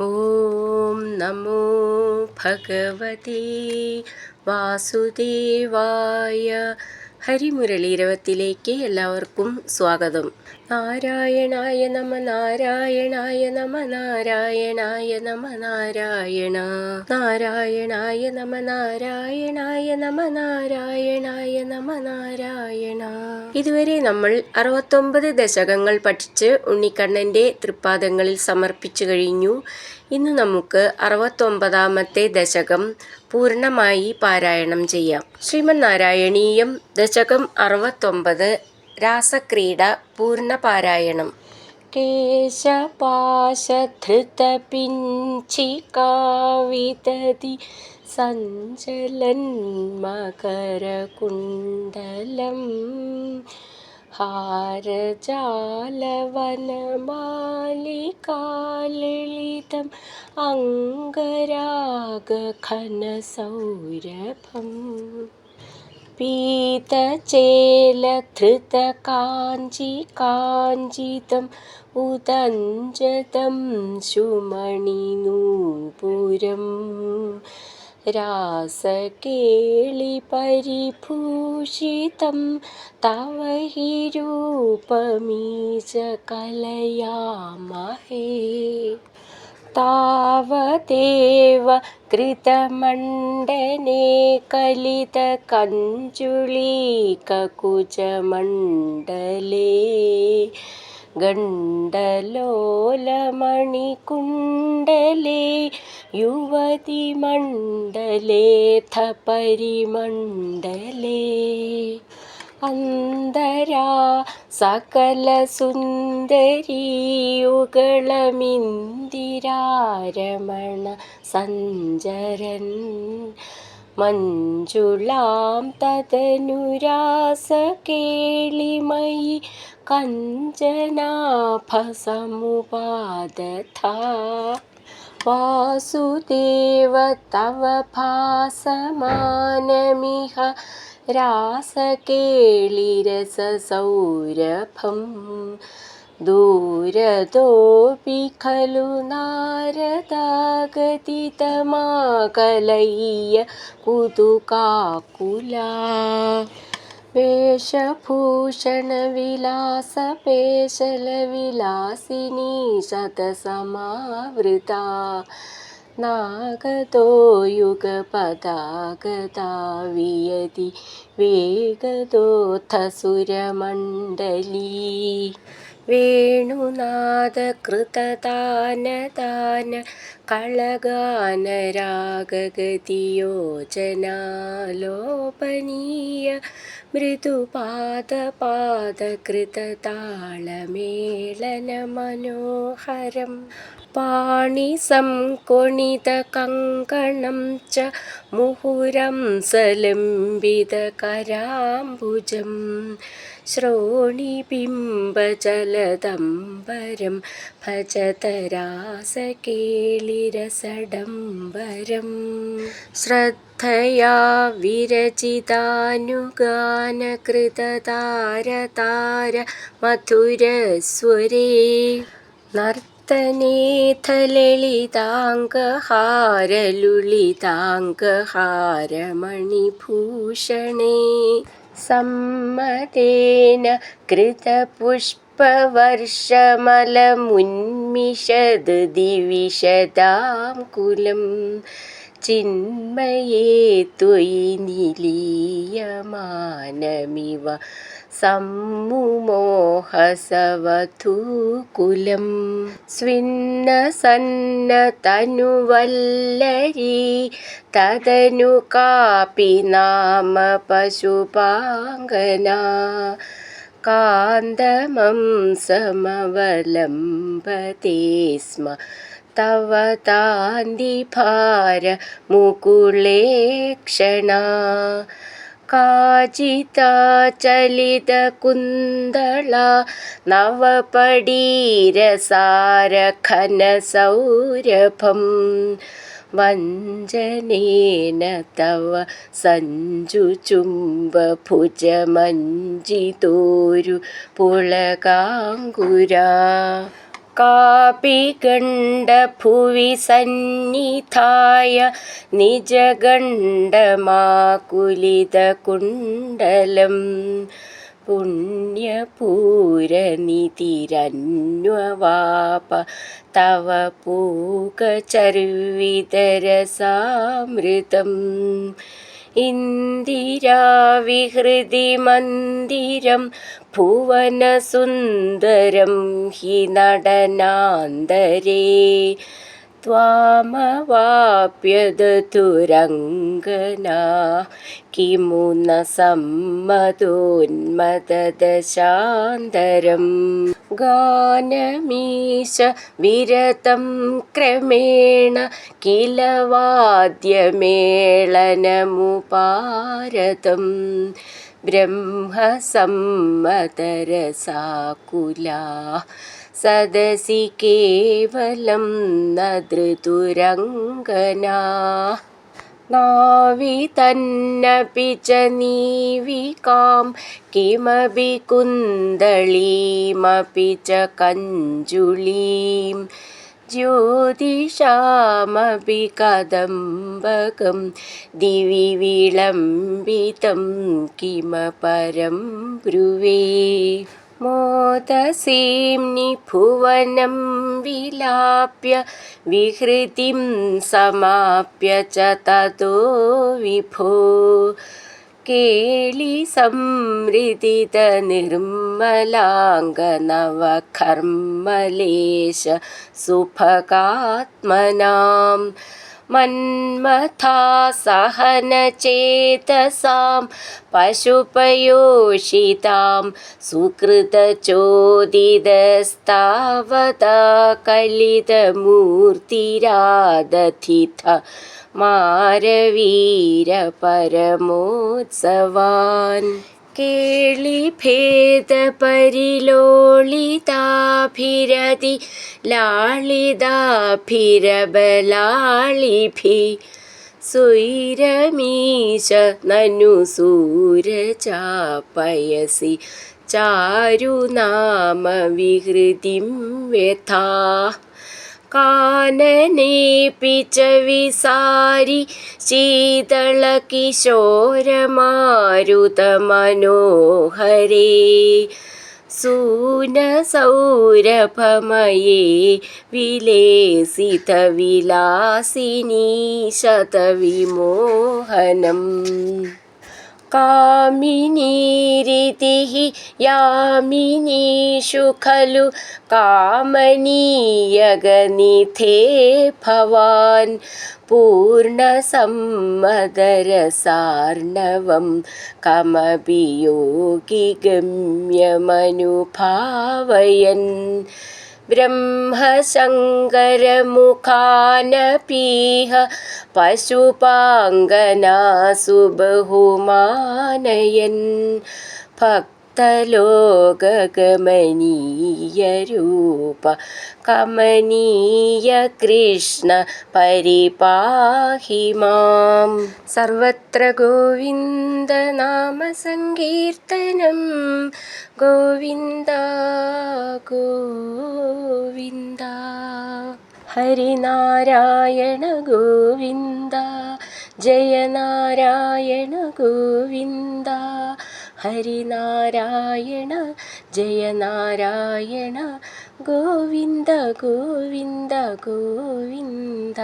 ഓം നമോ ഭഗവതേ വാസുദേവായ. ഹരിമുരളീരവത്തിലേക്ക് എല്ലാവർക്കും സ്വാഗതം. നാരായണായ നമ നാരായണായ നമ നാരായണായ നമ നാരായണ നാരായണായ നമ നാരായണായ നമ നാരായണായ നമ നാരായണ. ഇതുവരെ നമ്മൾ 69 ദശകങ്ങൾ പഠിച്ച് ഉണ്ണിക്കണ്ണൻ്റെ തൃപ്പാദങ്ങളിൽ സമർപ്പിച്ചു കഴിഞ്ഞു. ഇന്ന് നമുക്ക് 69ാമത്തെ ദശകം പൂർണ്ണമായി പാരായണം ചെയ്യാം. ശ്രീമദ് നാരായണീയം ദശകം 69 രാസക്രീഡ പൂർണ്ണ പാരായണം. കേശപാശധൃതപിഞ്ചികാവിതതി സഞ്ചലൻ മകരകുണ്ടലം ഹാരജാലവനമാലികാലളിതം അംഗരാഗഘനസൗരഭം പീതചേലധൃതകാഞ്ചികാഞ്ചിതം ഉദഞ്ജതം ശുമണിനൂപുരം രാസകേളിപരിഭൂഷിതം തവ ഹി രൂപമീശ കലയാമഹേ. താവദേവ കൃതമണ്ഡനെ കലിതകഞ്ചുളീകകുചമണ്ഡലേ ഗണ്ഡലോലമണികുണ്ഡലേ യുവതിമണ്ഡലേഥ പരിമണ്ഡലേ അന്തരാ സകലസുന്ദരീയുഗളമിന്ദിരാരമണ സഞ്ചരൻ മഞ്ജുളാം തദനുരാസകേളിമയി കഞ്ചനാഭസമുപാദഥാ. വാസുദേവ തവ ഭാസമാനമിഹ രാസകേളിരസസൗരഭം ദൂരതോപി ഖലു നാരദാഗതിതമാകലയ്യ കുതുകാകുലാ. വേഷഭൂഷണവിലാസപേശലവിലാസിനീ ശതസമാവൃതാ നാഗതോ യുഗപദാഗതാ വിയതി വേഗതോത്ഥസുരമണ്ഡലീ. വേണുനാദകൃതദാനദാന കളഗാനരാഗഗതിയോജനാലോപനീയ മൃദുപാദപാദകൃതതാളമേളനമനോഹരം പാണിസംകൊണിതകങ്കണം ച മുഹുരം സലംബിതകരാംബുജം ശ്രോണിബിംബജലദംബരം ഭജതരാസകേളിരസഡംബരം ശ്രദ്ധയാ വിരചിതാനുഗാനകൃതതാരതാര മധുരസ്വരേ നർത്തനേഥലളിതാംഗഹാരലുളിതാംഗഹാരമണിഭൂഷണേ സമ്മതേന കൃതപുഷ്പവർഷമലമുന്മിഷദ്ദിവിശദാം കുലം ചിന്മയേ ത്വയി നിലീയമാനമിവ സമ്മുമോഹസവധൂകുലം സ്വിന്നസന്നതനുവല്ലരീ തദനു കാപി നാമ പശുപാംഗനാ കാന്തമം സമവലംബത്തെ സ്മ തവ താന്തിഭാര മുകുളേക്ഷണാ കാചിതാചലിതകുന്തളാ നവപടീരസാരഘനസൗരഭം വഞ്ചനേന തവ സഞ്ജുചുംബഭുജമഞ്ജിതോരു പുളകാങ്കുരാ കാപി ഗണ്ഡഭുവി സന്നിധായ നിജഗണ്ഡമാകുലിതകുണ്ഡലം പുണ്യപൂരനിധിരന്വവാപ തവ പൂകചർവിതരസാമൃതം ഇന്ദിരാവിഹൃതി മന്ദിരം ഭുവനസുന്ദരം ഹി നടനാന്തരേ ത്വാമവാപ്യദതുരംഗനാ കിമു ന സമ്മതോന്മദദശാന്തരം ഗാനമീശ വിരതം ക്രമേണ കില വാദ്യമേളനമുപാരതം ബ്രഹ്മസമ്മതരസാകുലാ സദസി കേവലം ന ധൃതുരംഗനാ നാവിതന്നപി ച നീവികാം കിമപി കുന്ദളീമപി ച കഞ്ജുളീം ജ്യോതിഷാമപി കദംബകം ദിവി വിളംബിതം കിമപരം ബ്രുവേ മോദസീംനി ഭുവനം വിലാപ്യ വിഹൃതിം സമാപ്യ ച തതോ വിഭോ കേളി സംഹൃതിത നിർമ്മലാംഗ നവകർമ്മലേശ സുഭഗാത്മനാം മന്മഥാ സഹനചേതസാം പശുപയോഷിതാം സുകൃതചോദിതസ്താവതാ കലിതമൂർത്തിരാദധിത മാരവീര പരമോത്സവാൻ കേളിഭേദപരിലോളിതാഭിരതി ലാളിതാഭിരബലാളിഭി സ്വൈരമീശ നനു സൂരചാപയസി ചാരുനാമ വിഹൃതിം വ്യഥാ കാനനേപി ച വിസാരി ശീതളകിശോരമാരുതമനോഹരേ സൂനസൗരഭമയേ വിലേസിതവിലാസിനീ ശതവിമോഹനം കാമിനീരിതിഃ യാമിനീഷു ഖലു കാമനീയഗനിധേ ഭവാൻ പൂർണ്ണസമ്മദരസാർണവം കമപി യോഗിഗമ്യമനുഭാവയൻ ബ്രഹ്മശങ്കരമുഖാനപീഹ പശുപാങ്കനാസു ബഹുമാനയൻ ഭക്തലോകഗമനീയരൂപ കമനീയ കൃഷ്ണ പരിപാഹി മാം. സർവത്ര ഗോവിന്ദനാമസങ്കീർത്തനം ഗോവിന്ദ ഗോവിന്ദ. ഹരിനാരായണ ഗോവിന്ദ ജയനാരായണ ഗോവിന്ദ. ഹരിനാരായണ ജയനാരായണ ഗോവിന്ദ ഗോവിന്ദ ഗോവിന്ദ.